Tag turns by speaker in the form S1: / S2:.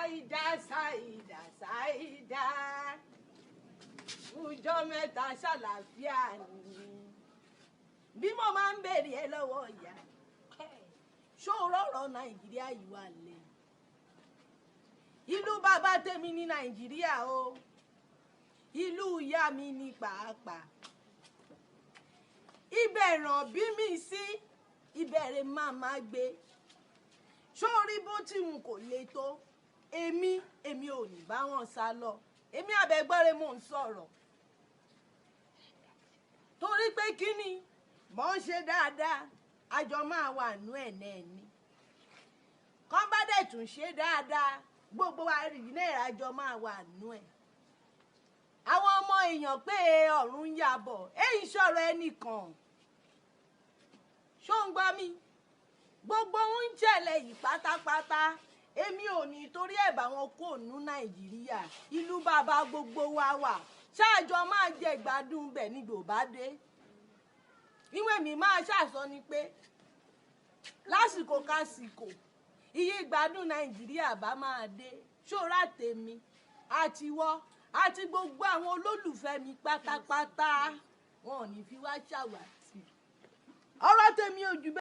S1: ṣáìdá ṣáìdá ṣáìdá ọjọ́ mẹ́ta ṣàlàáfíà ni bí mo máa ń béèrè ẹ lọ́wọ́ ìyá ṣó rọ̀rọ̀ nàìjíríà yìí wà lé ìlú bàbá tèmi ní nàìjíríà o ìlú ìyá mi ní pàápàá ibẹ̀ ràn bí mi sí ìbẹ̀rẹ̀ máa máa gbé sórí bó tí n kò le tó èmi ò ní bá wọn sá lọ èmi àbẹ̀gbọ́rẹ̀ mò ń sọ̀rọ̀ torí pé kíni mò ń ṣe dáadáa àjọ máa wà nú ẹ̀ náà ni kán bá dẹ̀ tún ṣe dáadáa gbogbo wa rí náà àjọ máa wà nú ẹ̀ àwọn ọmọ èèyàn pé ọ̀run ń yàbọ̀ èyí sọ̀rọ̀ ẹnìkan ṣó ń gbọ́ mi gbogbo ń jẹ̀lẹ̀ yìí pátápátá èmi ò ní torí ẹ̀ bá wọn kó nú nàìjíríà ìlú bàbá gbogbo wa wà ṣáàjọ máa jẹ ìgbádùn bẹ̀ ní gbòbá dé ìwé mi máa ṣàṣọ ni pé lásìkò kásìkò iye ìgbádùn nàìjíríà bá máa dé ṣọ́ra tèmi àtiwọ́ àti gbogbo àwọn olólùfẹ́ mi pátápátá wọn ò ní fi wá ṣàwátì ọ̀rọ̀ tèmi ò jù bẹ́ẹ̀.